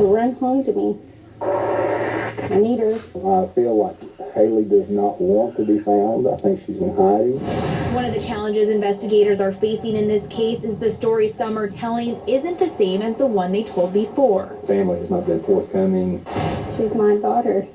to run home to me. I need her. I feel like Hailey does not want to be found. I think she's in hiding. One of the challenges investigators are facing in this case is the story some are telling isn't the same as the one they told before. Family has not been forthcoming. She's my daughter.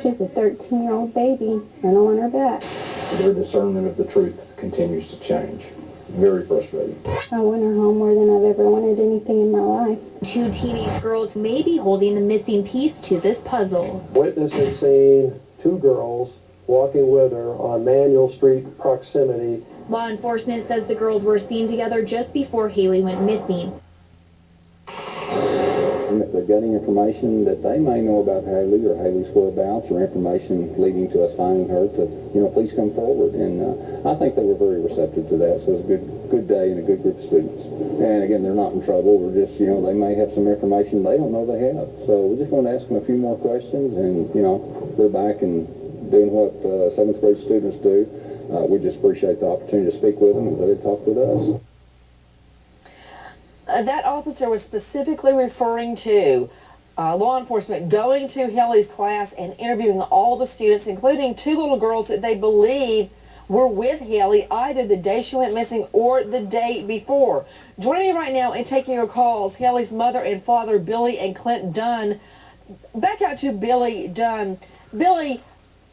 She's a 13-year-old baby, and I want her back. Their discernment of the truth continues to change. Very frustrating. I want her home more than I've ever wanted anything in my life. Two teenage girls may be holding the missing piece to this puzzle. Witness has seen two girls walking with her on Manual Street proximity. Law enforcement says the girls were seen together just before Hailey went missing. They're getting information that they may know about Hailey or Hailey's whereabouts or information leading to us finding her to, please come forward. And I think they were very receptive to that. So it was a good day and a good group of students. And again, they're not in trouble. We're just, they may have some information they don't know they have. So we just want to ask them a few more questions and, they're back and doing what 7th grade students do. We just appreciate the opportunity to speak with them and let them talk with us. That officer was specifically referring to law enforcement going to Hailey's class and interviewing all the students, including two little girls that they believe were with Hailey either the day she went missing or the day before. Joining me right now and taking your calls, Hailey's mother and father, Billy and Clint Dunn. Back out to Billy Dunn. Billy,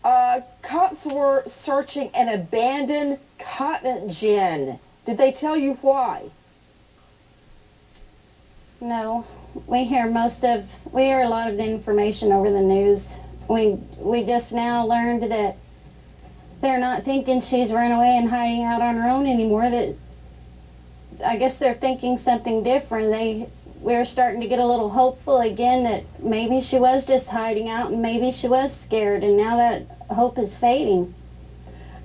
cops were searching an abandoned cotton gin. Did they tell you why? No, we hear a lot of the information over the news. We just now learned that they're not thinking she's run away and hiding out on her own anymore. That I guess they're thinking something different. We're starting to get a little hopeful again that maybe she was just hiding out and maybe she was scared, and now that hope is fading.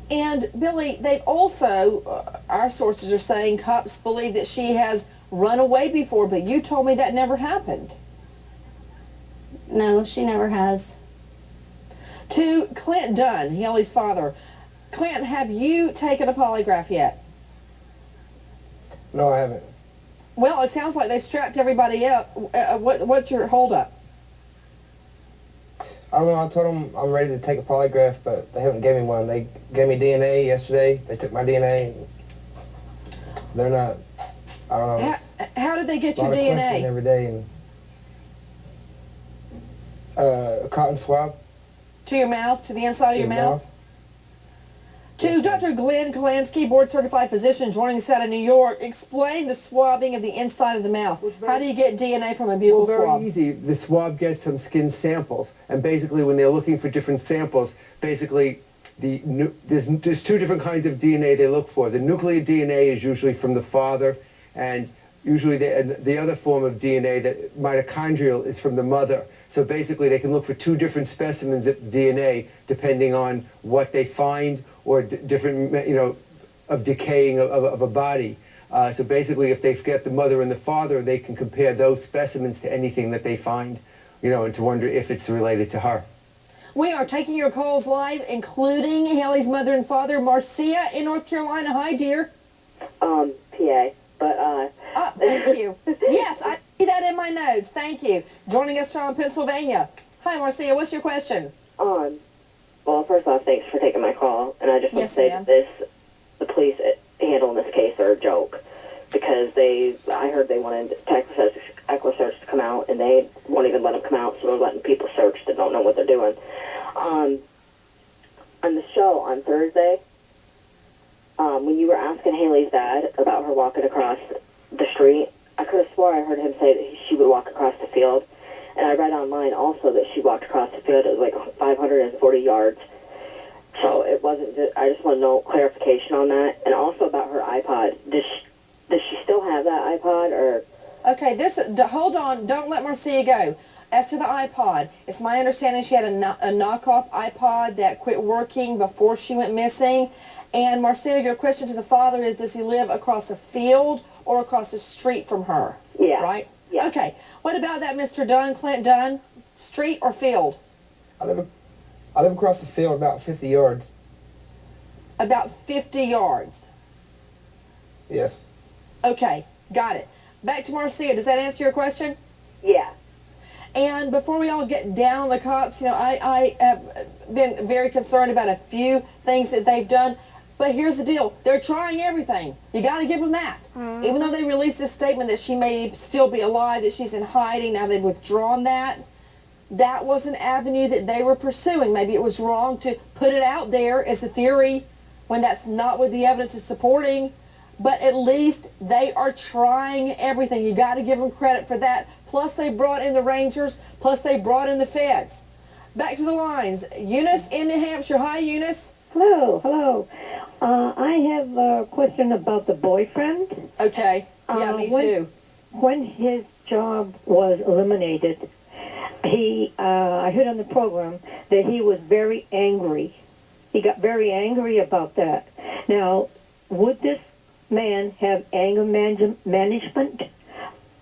And Billy, they've also, our sources are saying cops believe that she has run away before, but you told me that never happened. No, she never has. To Clint Dunn, Hailey's father. Clint, have you taken a polygraph yet? No, I haven't. Well, it sounds like they've strapped everybody up. What's your holdup? I don't know. I told them I'm ready to take a polygraph, but they haven't given me one. They gave me DNA yesterday. They took my DNA. They're not. I don't know. How did they get your DNA? DNA? Every day, and a cotton swab. To your mouth, to the inside of your mouth? To Yes, Dr. Glenn Kalansky, board-certified physician joining us out of New York, explain the swabbing of the inside of the mouth. How do you get DNA from a buccal swab? Well, very easy. The swab gets some skin samples, and basically when they're looking for different samples, basically there's two different kinds of DNA they look for. The nuclear DNA is usually from the father, and usually the other form of DNA, that mitochondrial, is from the mother. So basically they can look for two different specimens of DNA depending on what they find or different, of decaying of a body. So basically if they've got the mother and the father, they can compare those specimens to anything that they find, and to wonder if it's related to her. We are taking your calls live, including Hailey's mother and father, Marcia in North Carolina. Hi, dear. PA, but, thank you. Yes, I see that in my notes. Thank you. Joining us from Pennsylvania. Hi, Marcia. What's your question? Well, first off, thanks for taking my call. And I just want to say that the police handling this case are a joke. Because I heard they wanted Equus Search to come out, and they won't even let them come out, so they're letting people search that don't know what they're doing. On the show on Thursday, when you were asking Hailey's dad about her walking across the street, I could have swore I heard him say that she would walk across the field. And I read online also that she walked across the field. It was like 540 yards. So it wasn't just, I just want to know clarification on that. And also about her iPod. Does she still have that iPod? Or? Okay, hold on. Don't let Marcia go. As to the iPod, it's my understanding she had a knockoff iPod that quit working before she went missing. And Marcia, your question to the father is, does he live across the field or across the street from her? Yeah. Right? Yeah. Okay. What about that, Mr. Dunn, Clint Dunn? Street or field? I live across the field about 50 yards. About 50 yards? Yes. Okay. Got it. Back to Marcia. Does that answer your question? Yeah. And before we all get down on the cops, you know, I have been very concerned about a few things that they've done. But here's the deal. They're trying everything. You got to give them that. Even though they released this statement that she may still be alive, that she's in hiding, now they've withdrawn that. That was an avenue that they were pursuing. Maybe it was wrong to put it out there as a theory when that's not what the evidence is supporting. But at least they are trying everything. You got to give them credit for that. Plus they brought in the Rangers. Plus they brought in the feds. Back to the lines. Eunice in New Hampshire. Hi, Eunice. Hello, hello. I have a question about the boyfriend. Okay. Yeah, me too. When his job was eliminated, I heard on the program that he was very angry. He got very angry about that. Now, would this man have anger management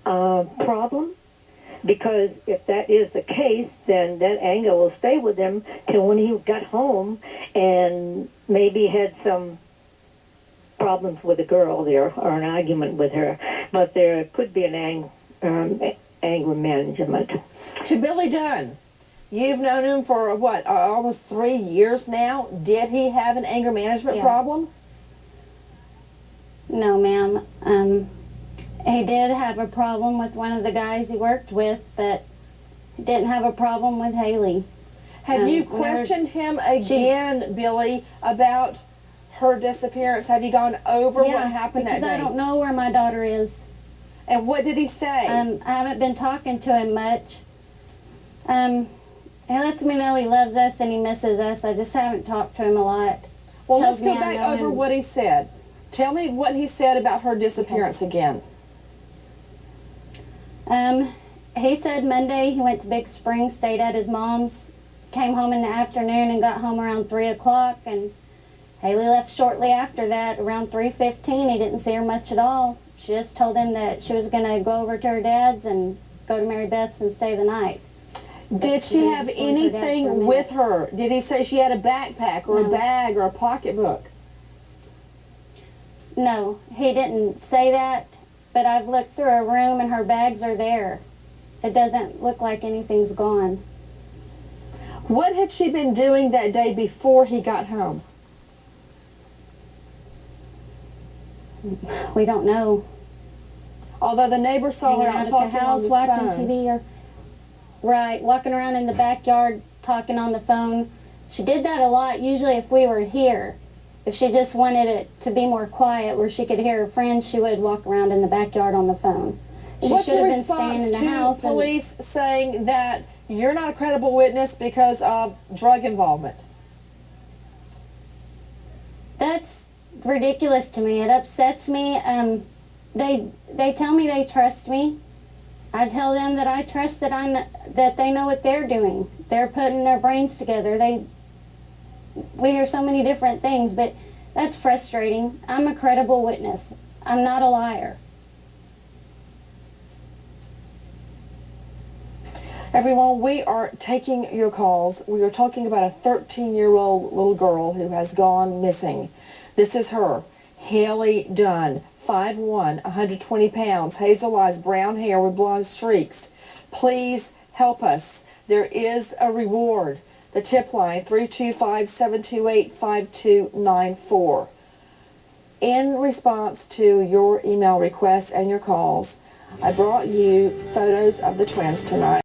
problem? Because if that is the case, then that anger will stay with him till when he got home and maybe had some problems with a girl there or an argument with her. But there could be an anger management. To Billy Dunn, you've known him for, what, almost 3 years now. Did he have an anger management problem? No, ma'am. He did have a problem with one of the guys he worked with, but he didn't have a problem with Hailey. Have you questioned him again, Billy, about her disappearance? Have you gone over what happened that day? Because I don't know where my daughter is. And what did he say? I haven't been talking to him much. He lets me know he loves us and he misses us. I just haven't talked to him a lot. Well, let's go back over what he said. Tell me what he said about her disappearance again. He said Monday he went to Big Spring, stayed at his mom's, came home in the afternoon and got home around 3 o'clock, and Hailey left shortly after that, around 3:15. He didn't see her much at all. She just told him that she was going to go over to her dad's and go to Mary Beth's and stay the night. Did she have anything with her? Did he say she had a backpack or a bag or a pocketbook? No, he didn't say that, but I've looked through her room and her bags are there. It doesn't look like anything's gone. What had she been doing that day before he got home? We don't know. Although the neighbor saw her out talking on the watching phone. TV or walking around in the backyard talking on the phone. She did that a lot, usually if we were here. If she just wanted it to be more quiet where she could hear her friends, she would walk around in the backyard on the phone. She What's should your have been staying in the house. response to police saying that you're not a credible witness because of drug involvement? That's ridiculous to me. It upsets me. They tell me they trust me. I tell them that I trust that they know what they're doing. They're putting their brains together. We hear so many different things, but that's frustrating. I'm a credible witness. I'm not a liar. Everyone, we are taking your calls. We are talking about a 13-year-old little girl who has gone missing. This is her, Hailey Dunn, 5'1", 120 pounds, hazel eyes, brown hair with blonde streaks. Please help us. There is a reward. The tip line, 325-728-5294. In response to your email requests and your calls, I brought you photos of the twins tonight.